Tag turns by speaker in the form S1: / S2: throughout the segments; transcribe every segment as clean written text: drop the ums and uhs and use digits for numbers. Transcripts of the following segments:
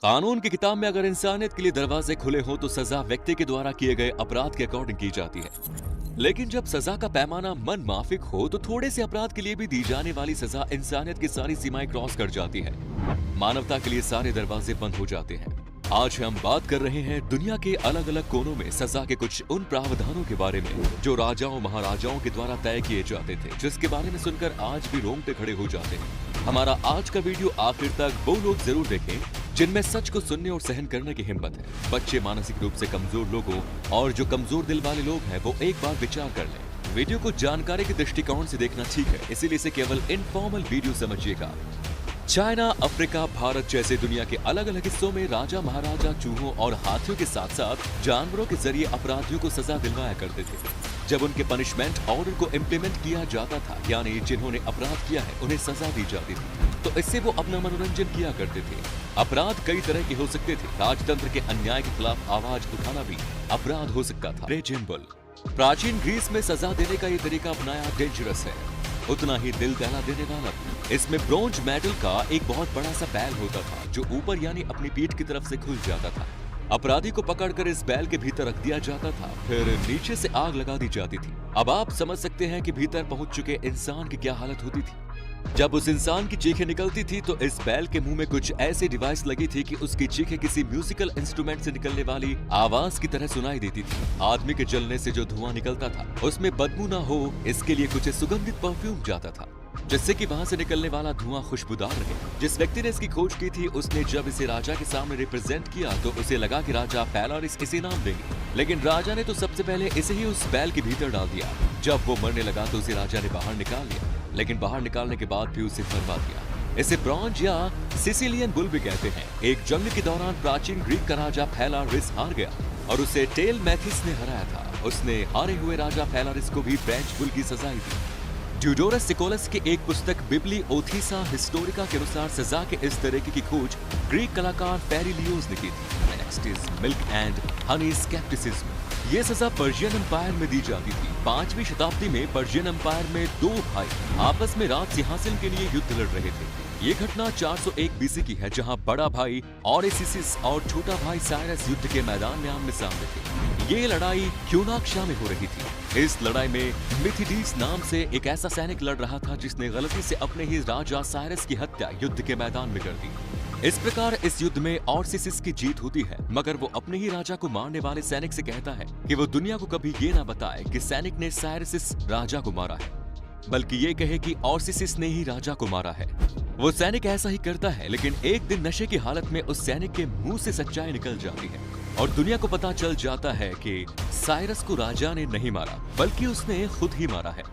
S1: कानून की किताब में अगर इंसानियत के लिए दरवाजे खुले हों तो सजा व्यक्ति के द्वारा किए गए अपराध के अकॉर्डिंग की जाती है। लेकिन जब सजा का पैमाना मन माफिक हो तो थोड़े से अपराध के लिए भी दी जाने वाली सजा इंसानियत की सारी सीमाएं क्रॉस कर जाती है। मानवता के लिए सारे दरवाजे बंद हो जाते हैं। आज हम बात कर रहे हैं दुनिया के अलग अलग कोनों में सजा के कुछ उन प्रावधानों के बारे में जो राजाओं महाराजाओं के द्वारा तय किए जाते थे, जिसके बारे में सुनकर आज भी रोंगटे खड़े हो जाते हैं। हमारा आज का वीडियो आखिर तक वो लोग जरूर देखें जिनमें सच को सुनने और सहन करने की हिम्मत है। बच्चे, मानसिक रूप से कमजोर लोगों और जो कमजोर दिल वाले लोग हैं वो एक बार विचार कर लें। वीडियो को जानकारी के दृष्टिकोण से देखना ठीक है, इसीलिए इसे केवल इनफॉर्मल वीडियो समझिएगा। चाइना, अफ्रीका, भारत जैसे दुनिया के अलग अलग हिस्सों में राजा महाराजा चूहों और हाथियों के साथ साथ जानवरों के जरिए अपराधियों को सजा दिलवाया करते थे। जब उनके पनिशमेंट ऑर्डर को इम्प्लीमेंट किया जाता था, यानी जिन्होंने अपराध किया है उन्हें सजा दी जाती थी, तो इससे वो अपना मनोरंजन किया करते थे। अपराध कई तरह के हो सकते थे। राजतंत्र के अन्याय के खिलाफ आवाज उठाना भी अपराध हो सकता था। रेजिम्बल। प्राचीन ग्रीस में सजा देने का ये तरीका अपनाया डेंजरस है, उतना ही दिल दहला देने वाला भी। इसमें ब्रोंज मेटल का एक बहुत बड़ा सा बैल होता था जो ऊपर यानी अपनी पीठ की तरफ से खुल जाता था। अपराधी को पकड़कर इस बैल के भीतर रख दिया जाता था, फिर नीचे से आग लगा दी जाती थी। अब आप समझ सकते हैं कि भीतर पहुंच चुके इंसान की क्या हालत होती थी। जब उस इंसान की चीखें निकलती थी तो इस बैल के मुंह में कुछ ऐसी डिवाइस लगी थी कि उसकी चीखें किसी म्यूजिकल इंस्ट्रूमेंट से निकलने वाली आवाज की तरह सुनाई देती थी। आदमी के जलने से जो धुआं निकलता था उसमें बदबू ना हो, इसके लिए कुछ सुगंधित परफ्यूम जाता था जिससे कि वहां से निकलने वाला धुआं खुशबूदार रहे। जिस व्यक्ति ने इसकी खोज की थी उसने जब इसे राजा के सामने रिप्रेजेंट किया तो उसे लगा कि राजा पेलारिस इसे नाम देंगे, लेकिन राजा ने तो सबसे पहले इसे ही उस बैल के भीतर डाल दिया। जब वो मरने लगा तो उसे राजा ने बाहर निकाल लिया, लेकिन बाहर निकालने के बाद भी उसे मरवा दिया। इसे ब्रॉन्ज या सिसिलियन बुल भी कहते हैं। एक जंग के दौरान प्राचीन ग्रीक का राजा पेलारिस हार गया और उसे टेलमैथिस ने हराया था। उसने हारे हुए राजा पेलारिस को भी ब्रेंच बुल की सजा दी। ड्यूडोरस सिकोलस की एक पुस्तक बिब्लियोथीसा हिस्टोरिका के अनुसार सजा के इस तरीके की खोज ग्रीक कलाकार पेरिलियोस ने की थी। Next is milk and honey scepticism. ये सजा पर्शियन एम्पायर में दी जाती थी। 5वीं शताब्दी में पर्शियन एम्पायर में दो भाई आपस में राज सिंहासन के लिए युद्ध लड़ रहे थे। ये घटना 401 बीसी की है, जहां बड़ा भाई ऑरेसिसिस और छोटा भाई साइरस युद्ध के मैदान में आमने सामने थे। ये लड़ाई क्यूनाक्शा में हो रही थी। इस लड़ाई में मिथिडीस नाम से एक ऐसा सैनिक लड़ रहा था जिसने गलती से अपने ही राजा साइरस की हत्या युद्ध के मैदान में कर दी। इस प्रकार इस युद्ध में ऑरेसिसिस की जीत होती है, मगर वो अपने ही राजा को मारने वाले सैनिक से कहता है कि वो दुनिया को कभी ये ना बताए कि सैनिक ने साइरसिस राजा को मारा है, बल्कि ये कहे कि ऑरेसिसिस ने ही राजा को मारा है। वो सैनिक ऐसा ही करता है, लेकिन एक दिन नशे की हालत में उस सैनिक के मुंह से सच्चाई निकल जाती है और दुनिया को पता चल जाता है कि साइरस को राजा ने नहीं मारा बल्कि उसने खुद ही मारा है।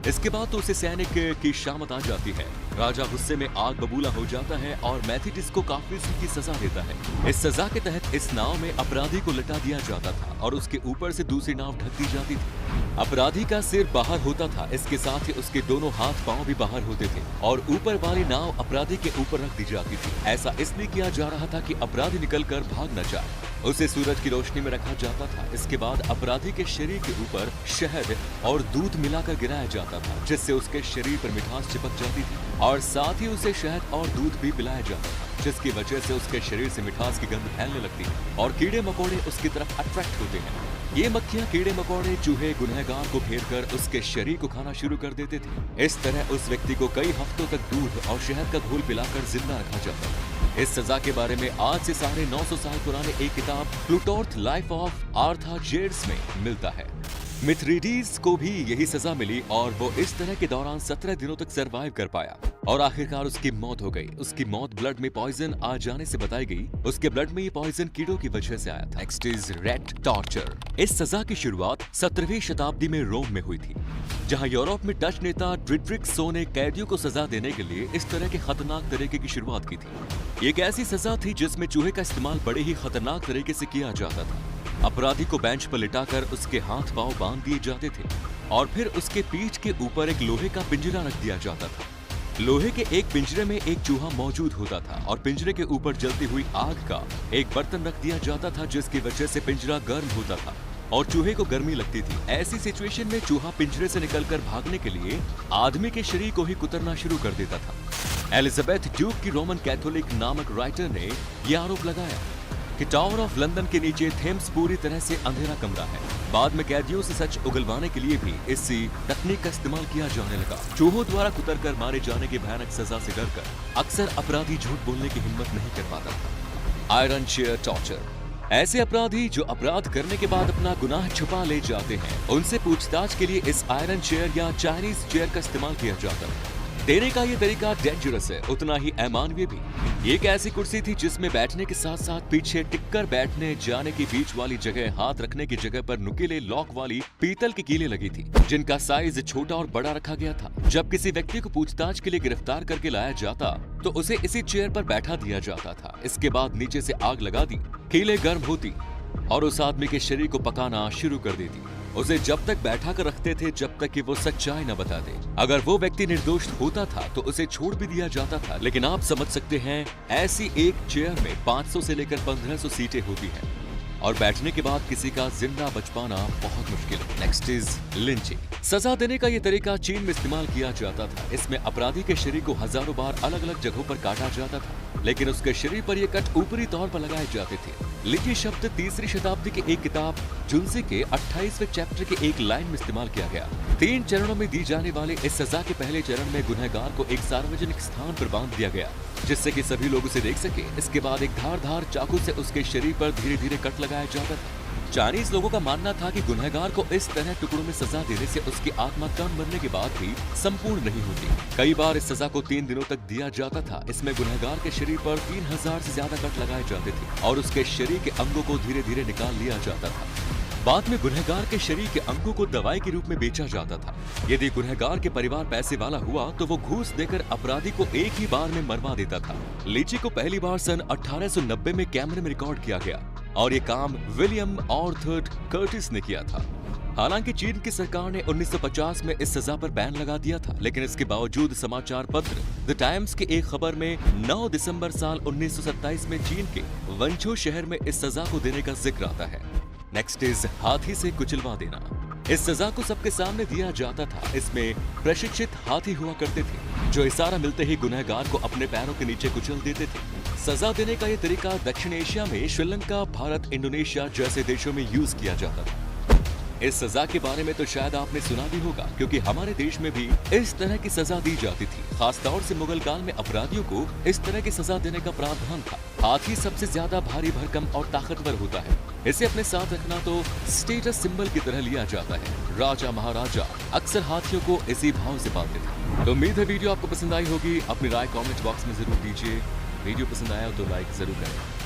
S1: इसके बाद तो उसे सैनिक की शामत आ जाती है। राजा गुस्से में आग बबूला हो जाता है और मैथिडिस को काफी की सजा देता है। इस सजा के तहत इस नाव में अपराधी को लटा दिया जाता था और उसके ऊपर से दूसरी नाव ढक दी जाती थी। अपराधी का सिर बाहर होता था, इसके साथ ही उसके दोनों हाथ पांव भी बाहर होते थे और ऊपर वाली नाव अपराधी के ऊपर रख दी जाती थी। ऐसा इसलिए किया जा रहा था कि अपराधी निकलकर भाग न जाए। उसे सूरज की रोशनी में रखा जाता था। इसके बाद अपराधी के शरीर के ऊपर शहद और दूध मिलाकर गिराया जाता था, जिससे उसके शरीर पर मिठास चिपक जाती थी और साथ ही उसे शहद और दूध भी पिलाया जाता था, जिसकी वजह से उसके शरीर से मिठास की गंध फैलने लगती है और कीड़े मकोड़े उसकी तरफ अट्रैक्ट होते हैं। ये मक्खियां, कीड़े मकोड़े, चूहे गुनहगार को घेरकर उसके शरीर को खाना शुरू कर देते थे। इस तरह उस व्यक्ति को कई हफ्तों तक दूध और शहद का घोल पिलाकर जिंदा रखा जाता था। इस सजा के बारे में आज से 950 साल पुराने एक किताब प्लूटार्थ लाइफ ऑफ आर्थाजेड्स में मिलता है। मिथ्रिडीज को भी यही सजा मिली और वो इस तरह के दौरान 17 दिनों तक सरवाइव कर पाया और आखिरकार उसकी मौत हो गई। उसकी मौत ब्लड में पॉइजन आ जाने से बताई गई। उसके ब्लड में ये पॉइजन कीड़ों की वजह से आया था। Next is rate torture. इस सजा की शुरुआत 17वीं शताब्दी में रोम में हुई थी, जहां यूरोप में डच नेता डिड्रिक सो ने कैदियों को सजा देने के लिए इस तरह के खतरनाक तरीके की शुरुआत की थी। ये एक ऐसी सजा थी जिसमें चूहे का इस्तेमाल बड़े ही खतरनाक तरीके से किया जाता था। अपराधी को बेंच पर लिटाकर उसके हाथ पांव बांध दिए जाते थे और फिर उसके पीठ के ऊपर एक लोहे का पिंजरा रख दिया जाता था। लोहे के एक पिंजरे में एक चूहा मौजूद होता था और पिंजरे के ऊपर जलती हुई आग का एक बर्तन रख दिया जाता था, जिसकी वजह से पिंजरा गर्म होता था और चूहे को गर्मी लगती थी। ऐसी सिचुएशन में चूहा पिंजरे से निकलकर भागने के लिए आदमी के शरीर को ही कुतरना शुरू कर देता था। एलिजाबेथ ड्यूक की रोमन कैथोलिक नामक राइटर ने यह आरोप लगाया कि टावर ऑफ लंदन के नीचे थेम्स पूरी तरह से अंधेरा कमरा है। बाद में कैदियों से सच उगलवाने के लिए भी इसी तकनीक का इस्तेमाल किया जाने लगा। चूहों द्वारा कुतरकर मारे जाने की भयानक सजा से डरकर अक्सर अपराधी झूठ बोलने की हिम्मत नहीं कर पाता था। आयरन चेयर टॉर्चर, ऐसे अपराधी जो अपराध करने के बाद अपना गुनाह छुपा ले जाते हैं, उनसे पूछताछ के लिए इस आयरन चेयर या चाइनीज चेयर का इस्तेमाल किया जाता है। देने का ये तरीका डेंजरस है, उतना ही अमानवीय भी। ये एक ऐसी कुर्सी थी जिसमें बैठने के साथ साथ पीछे टिककर बैठने जाने की बीच वाली जगह हाथ रखने की जगह पर नुकीले लॉक वाली पीतल की कीलें लगी थी, जिनका साइज छोटा और बड़ा रखा गया था। जब किसी व्यक्ति को पूछताछ के लिए गिरफ्तार करके लाया जाता तो उसे इसी चेयर पर बैठा दिया जाता था। इसके बाद नीचे से आग लगा दी, कीलें गर्म होती और उस आदमी के शरीर को पकाना शुरू कर देती। उसे जब तक बैठा कर रखते थे जब तक कि वो सच्चाई न बता दे। अगर वो व्यक्ति निर्दोष होता था तो उसे छोड़ भी दिया जाता था। लेकिन आप समझ सकते हैं, ऐसी एक चेयर में 500 से लेकर 1500 सीटें होती हैं और बैठने के बाद किसी का जिंदा बच पाना बहुत मुश्किल है। Next is lynching. सजा देने का ये तरीका चीन में इस्तेमाल किया जाता था। इसमें अपराधी के शरीर को हजारों बार अलग अलग जगहों पर काटा जाता था, लेकिन उसके शरीर पर ये कट ऊपरी तौर पर लगाए जाते थे। लिंची शब्द 3री शताब्दी की एक किताब जुनसी के 28वें चैप्टर के एक लाइन में इस्तेमाल किया गया। 3 चरणों में दी जाने वाले इस सजा के पहले चरण में गुनहगार को एक सार्वजनिक स्थान पर बांध दिया गया, जिससे कि सभी लोग उसे देख सके। इसके बाद एक धारदार चाकू से उसके शरीर पर धीरे धीरे कट लगाया जाता था। चाइनीज लोगों का मानना था कि गुनहगार को इस तरह टुकड़ों में सजा देने से उसकी आत्मा कम मरने के बाद भी संपूर्ण नहीं होती। कई बार इस सजा को 3 दिनों तक दिया जाता था। इसमें गुनहगार के शरीर पर 3000 से ज्यादा कट लगाए जाते थे और उसके शरीर के अंगों को धीरे धीरे निकाल लिया जाता था। बाद में गुनहगार के शरीर के अंगों को दवाई के रूप में बेचा जाता था। यदि गुनहगार के परिवार पैसे वाला हुआ तो वो घूस देकर अपराधी को एक ही बार में मरवा देता था। लीची को पहली बार सन 1890 में कैमरे में रिकॉर्ड किया गया और ये काम विलियम आर्थर कर्टिस ने किया था। हालांकि चीन की सरकार ने 1950 में इस सजा पर बैन लगा दिया था, लेकिन इसके बावजूद समाचार पत्र द टाइम्स की एक खबर में 9 दिसंबर साल 1927 में चीन के वंचो शहर में इस सजा को देने का जिक्र आता है। नेक्स्ट इज हाथी से कुचलवा देना। इस सजा को सबके सामने दिया जाता था। इसमें प्रशिक्षित हाथी हुआ करते थे जो इशारा मिलते ही गुनहगार को अपने पैरों के नीचे कुचल देते थे। सजा देने का यह तरीका दक्षिण एशिया में श्रीलंका, भारत, इंडोनेशिया जैसे देशों में यूज किया जाता था। इस सजा के बारे में तो शायद आपने सुना भी होगा, क्योंकि हमारे देश में भी इस तरह की सजा दी जाती थी। खासतौर से मुगल काल में अपराधियों को इस तरह की सजा देने का प्रावधान था। हाथी सबसे ज्यादा भारी भरकम और ताकतवर होता है। इसे अपने साथ रखना तो स्टेटस सिंबल की तरह लिया जाता है। राजा महाराजा अक्सर हाथियों को इसी भाव से पालते थे। तो उम्मीद है वीडियो आपको पसंद आई होगी। अपनी राय कमेंट बॉक्स में जरूर दीजिए। वीडियो पसंद आया तो लाइक जरूर करें।